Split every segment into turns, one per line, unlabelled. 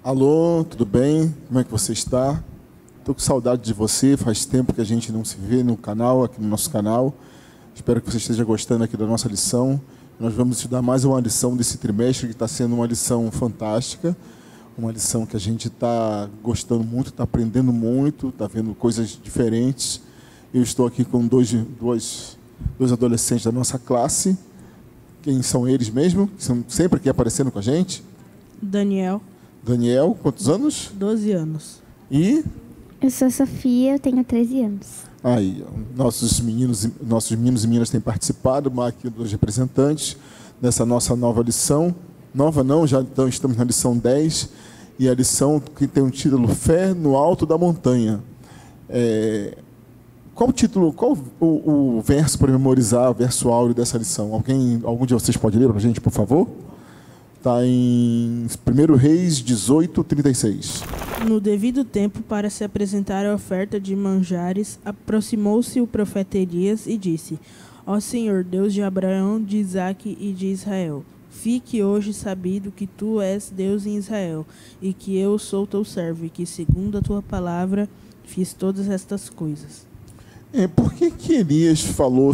Alô, tudo bem? Como é que você está? Estou com saudade de você, faz tempo que a gente não se vê no canal, aqui no nosso canal. Espero que você esteja gostando aqui da nossa lição. Nós vamos estudar mais uma lição desse trimestre, que está sendo uma lição fantástica, uma lição que a gente está gostando muito, está aprendendo muito, está vendo coisas diferentes. Eu estou aqui com dois adolescentes da nossa classe. Quem são eles mesmo? Que são sempre aqui aparecendo com a gente?
Daniel,
Daniel, quantos anos?
12 anos.
E
Eu sou a Sofia, eu tenho 13 anos.
aí, nossos meninos e meninas têm participado, aqui dos representantes, dessa nossa nova lição. Nova não, já então estamos na lição 10, e a lição que tem o título Fé no Alto da Montanha. Qual o título, qual o verso para memorizar, o verso áureo dessa lição? Algum de vocês pode ler para a gente, por favor? Está em 1 Reis 18, 36.
No devido tempo, para se apresentar a oferta de manjares, aproximou-se o profeta Elias e disse: Ó Senhor, Deus de Abraão, de Isaque e de Israel, fique hoje sabido que tu és Deus em Israel, e que eu sou teu servo, e que, segundo a tua palavra, fiz todas estas coisas.
Por que Elias falou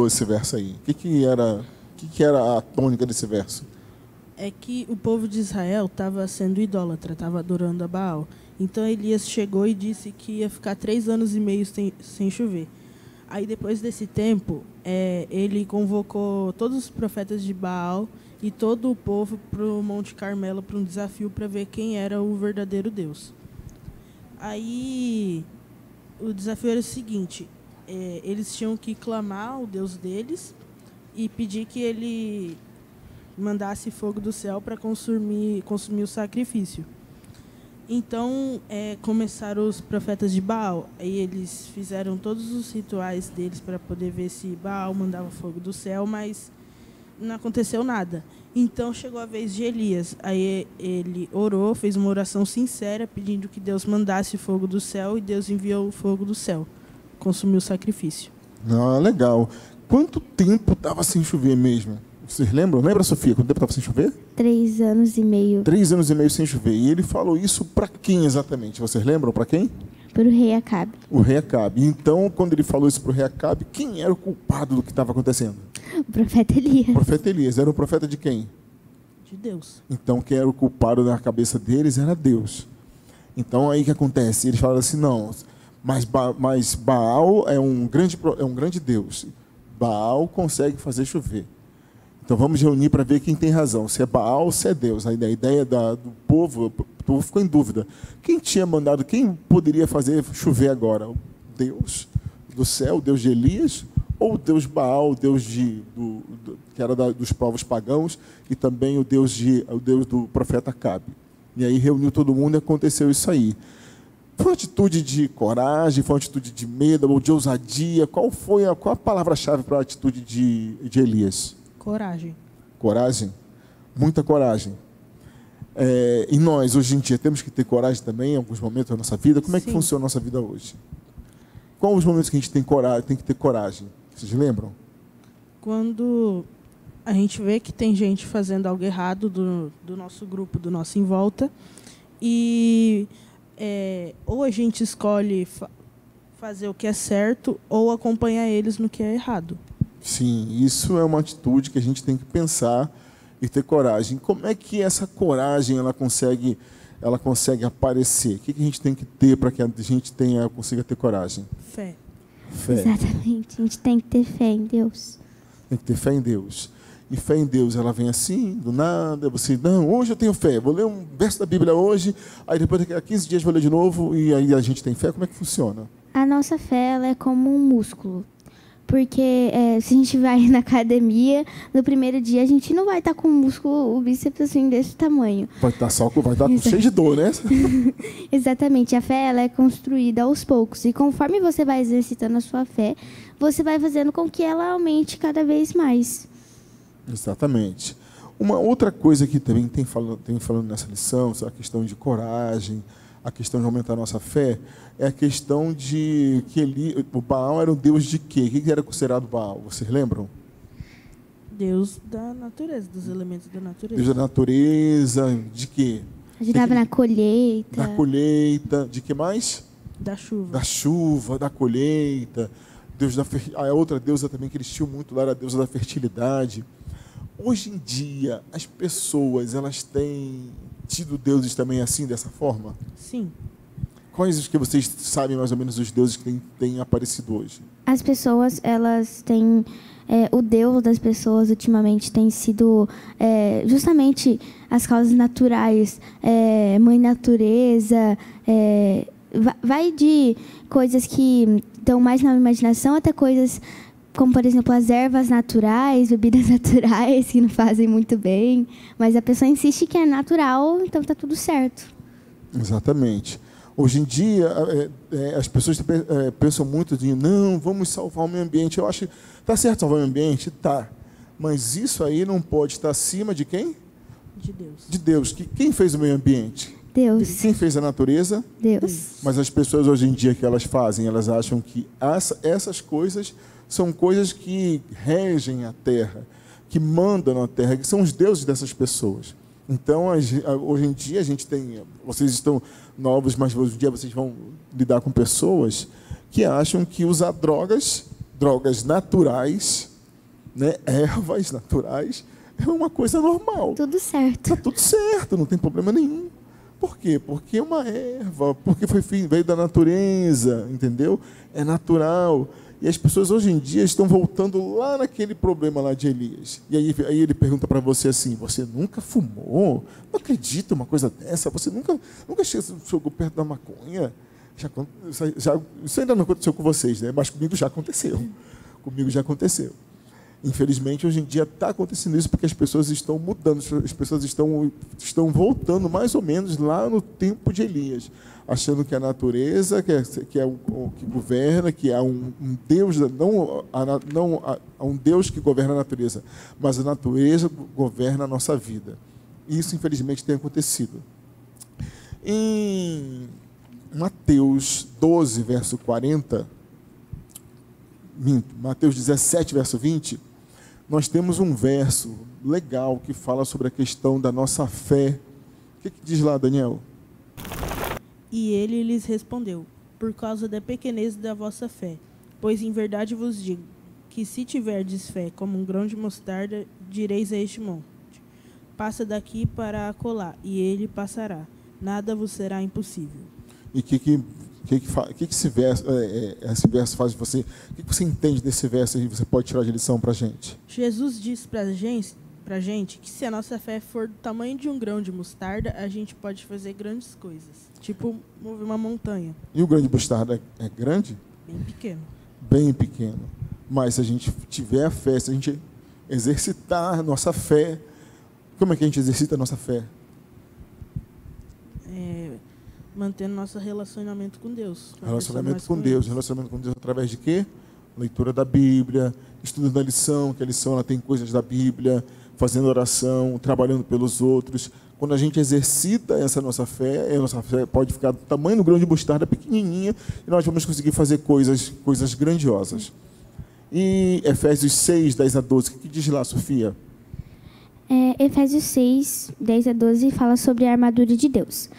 esse verso aí? O que era a tônica desse verso?
É que o povo de Israel estava sendo idólatra, estava adorando a Baal. Então Elias chegou e disse que ia ficar 3 anos e meio sem chover. Aí depois desse tempo, ele convocou todos os profetas de Baal e todo o povo para o Monte Carmelo para um desafio para ver quem era o verdadeiro Deus. Aí o desafio era o seguinte: eles tinham que clamar ao Deus deles e pedir que ele mandasse fogo do céu para consumir o sacrifício. Então, começaram os profetas de Baal. Aí eles fizeram todos os rituais deles para poder ver se Baal mandava fogo do céu, mas não aconteceu nada. Então, chegou a vez de Elias. Aí ele orou, fez uma oração sincera, pedindo que Deus mandasse fogo do céu, e Deus enviou o fogo do céu. Consumiu o sacrifício.
Ah, legal. Quanto tempo estava sem chover mesmo? Vocês lembram? Lembra, Sofia, quanto tempo estava sem chover?
3 anos e meio.
3 anos e meio sem chover. E ele falou isso para quem exatamente? Vocês lembram para quem?
Para o rei Acabe.
O rei Acabe. Então, quando ele falou isso para o rei Acabe, quem era o culpado do que estava acontecendo?
O profeta Elias.
O profeta Elias. Era o profeta de quem?
De Deus.
Então, quem era o culpado na cabeça deles era Deus. Então, aí o que acontece? Eles falaram assim, não, mas Baal é um grande Deus. Baal consegue fazer chover. Então vamos reunir para ver quem tem razão, se é Baal ou se é Deus. A ideia do povo, o povo ficou em dúvida. Quem tinha mandado, quem poderia fazer chover agora? O Deus do céu, o Deus de Elias, ou o Deus Baal, o Deus que era dos povos pagãos, e também o Deus do profeta Acabe. E aí reuniu todo mundo e aconteceu isso aí. Foi uma atitude de coragem, foi uma atitude de medo ou de ousadia? Qual a palavra-chave para a atitude de Elias?
Coragem.
Coragem? Muita coragem. E nós, hoje em dia, temos que ter coragem também em alguns momentos da nossa vida? Como é que
Sim.
funciona a nossa vida hoje? Quais os momentos que a gente tem que ter coragem? Vocês lembram?
Quando a gente vê que tem gente fazendo algo errado do nosso grupo, do nosso em volta, e ou a gente escolhe fazer o que é certo ou acompanhar eles no que é errado.
Sim, isso é uma atitude que a gente tem que pensar e ter coragem. Como é que essa coragem ela consegue aparecer? O que a gente tem que ter para que a gente consiga ter coragem?
Fé.
Fé.
Exatamente. A gente tem que ter fé em Deus.
Tem que ter fé em Deus. E fé em Deus, ela vem assim, do nada. Você, não, hoje eu tenho fé. Vou ler um verso da Bíblia hoje, aí depois daqui a 15 dias vou ler de novo, e aí a gente tem fé. Como é que funciona?
A nossa fé ela é como um músculo. Porque se a gente vai na academia, no primeiro dia a gente não vai estar com o músculo, o bíceps assim desse tamanho.
Vai estar cheio de dor, né?
Exatamente. A fé ela é construída aos poucos. E conforme você vai exercitando a sua fé, você vai fazendo com que ela aumente cada vez mais.
Exatamente. Uma outra coisa que também tem falando nessa lição, a questão de coragem, a questão de aumentar a nossa fé, é a questão de que o Baal era um deus de quê? O que era considerado Baal? Vocês lembram?
Deus da natureza, dos elementos da natureza.
Deus da natureza, de quê?
Ajudava na colheita.
Da colheita, de que mais?
Da chuva.
Da chuva, da colheita. A outra deusa também que eles tinham muito lá era a deusa da fertilidade. Hoje em dia, as pessoas, elas têm tido deuses também assim, dessa forma?
Sim.
Quais os que vocês sabem mais ou menos os deuses que têm aparecido hoje?
As pessoas, elas têm... o Deus das pessoas ultimamente tem sido justamente as causas naturais, mãe natureza, vai de coisas que estão mais na imaginação até coisas como, por exemplo, as ervas naturais, bebidas naturais que não fazem muito bem, mas a pessoa insiste que é natural, então está tudo certo.
Exatamente. Hoje em dia, as pessoas pensam muito de não, vamos salvar o meio ambiente. Eu acho que está certo salvar o meio ambiente? Tá. Mas isso aí não pode estar acima de quem?
De Deus.
De Deus. Quem fez o meio ambiente?
Deus.
Quem fez a natureza?
Deus.
Mas as pessoas hoje em dia que elas fazem, elas acham que essas coisas são coisas que regem a terra, que mandam na terra, que são os deuses dessas pessoas. Então, hoje em dia, a gente tem... Vocês estão novos, mas hoje em dia vocês vão lidar com pessoas que acham que usar drogas naturais, né, ervas naturais, é uma coisa normal.
Tudo certo.
Está tudo certo, não tem problema nenhum. Por quê? Porque é uma erva, porque veio da natureza, entendeu? É natural. E as pessoas hoje em dia estão voltando lá naquele problema lá de Elias. E aí ele pergunta para você assim, você nunca fumou? Não acredita uma coisa dessa? Você nunca chegou perto da maconha? Isso ainda não aconteceu com vocês, né? Mas comigo já aconteceu. Comigo já aconteceu. Infelizmente, hoje em dia está acontecendo isso porque as pessoas estão mudando, as pessoas estão voltando mais ou menos lá no tempo de Elias, achando que a natureza, que é o que governa, que há um Deus, um Deus que governa a natureza, mas a natureza governa a nossa vida. Isso, infelizmente, tem acontecido. Em Mateus 12, verso 40, Mateus 17, verso 20, nós temos um verso legal que fala sobre a questão da nossa fé. O que diz lá, Daniel?
E ele lhes respondeu, por causa da pequenez da vossa fé. Pois em verdade vos digo, que se tiverdes fé como um grão de mostarda, direis a este monte, passa daqui para acolá, e ele passará. Nada vos será impossível.
E o que esse verso faz de você? O que você entende desse verso e você pode tirar de lição para a gente?
Jesus disse para a gente que se a nossa fé for do tamanho de um grão de mostarda, a gente pode fazer grandes coisas. Tipo, mover uma montanha.
E o grão de mostarda é grande?
Bem pequeno.
Bem pequeno. Mas se a gente tiver a fé, se a gente exercitar a nossa fé, como é que a gente exercita a nossa fé?
Mantendo nosso relacionamento com Deus.
Relacionamento com Deus através de quê? Leitura da Bíblia, estudo da lição, que a lição ela tem coisas da Bíblia, fazendo oração, trabalhando pelos outros. Quando a gente exercita essa nossa fé, a nossa fé pode ficar do tamanho do grão de mostarda, pequenininha, e nós vamos conseguir fazer coisas grandiosas. E Efésios 6, 10 a 12, o que diz lá, Sofia?
Efésios 6, 10 a 12 fala sobre a armadura de Deus.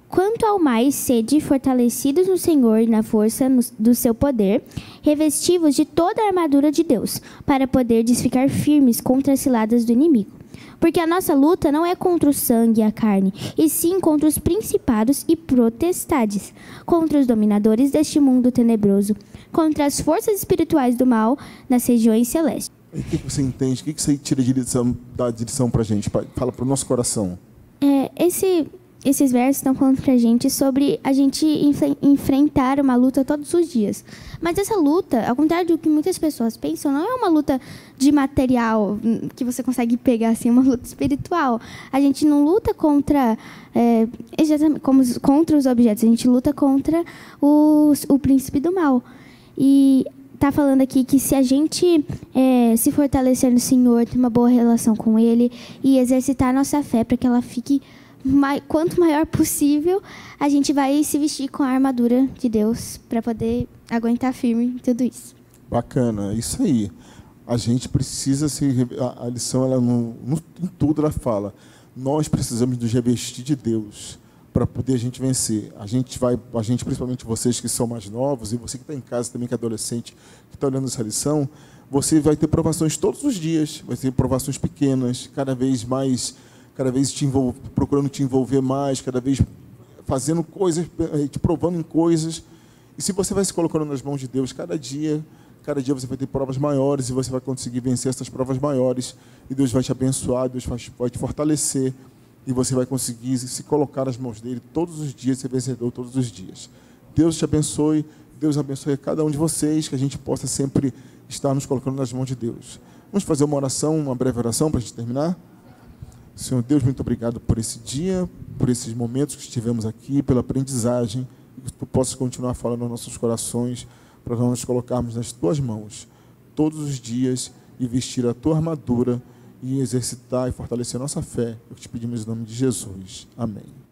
Quanto ao mais, sede fortalecidos no Senhor e na força do seu poder, revestivos de toda a armadura de Deus, para poderdes ficar firmes contra as ciladas do inimigo. Porque a nossa luta não é contra o sangue e a carne, e sim contra os principados e potestades, contra os dominadores deste mundo tenebroso, contra as forças espirituais do mal nas regiões celestes.
E o que você entende? O que você tira de lição, dá de lição para a gente? Fala para o nosso coração.
Esses versos estão falando pra gente sobre a gente enfrentar uma luta todos os dias. Mas essa luta, ao contrário do que muitas pessoas pensam, não é uma luta de material que você consegue pegar assim, é uma luta espiritual. A gente não luta contra os objetos, a gente luta contra o príncipe do mal. E está falando aqui que se a gente se fortalecer no Senhor, ter uma boa relação com Ele e exercitar a nossa fé para que ela fique quanto maior possível, a gente vai se vestir com a armadura de Deus para poder aguentar firme em tudo isso.
Bacana, isso aí. A gente precisa a lição, ela em tudo ela fala. Nós precisamos nos revestir de Deus para poder a gente vencer. A gente, principalmente vocês que são mais novos, e você que está em casa também, que é adolescente, que está olhando essa lição, você vai ter provações todos os dias, vai ter provações pequenas, cada vez mais, procurando te envolver mais, cada vez fazendo coisas, te provando em coisas. E se você vai se colocando nas mãos de Deus, cada dia você vai ter provas maiores e você vai conseguir vencer essas provas maiores. E Deus vai te abençoar, Deus vai te fortalecer. E você vai conseguir se colocar nas mãos dele todos os dias, ser vencedor todos os dias. Deus te abençoe, Deus abençoe cada um de vocês, que a gente possa sempre estar nos colocando nas mãos de Deus. Vamos fazer uma oração, uma breve oração para a gente terminar? Senhor Deus, muito obrigado por esse dia, por esses momentos que estivemos aqui, pela aprendizagem, e que tu possas continuar falando nos nossos corações, para nós nos colocarmos nas tuas mãos todos os dias e vestir a tua armadura e exercitar e fortalecer a nossa fé. Eu te pedimos em nome de Jesus. Amém.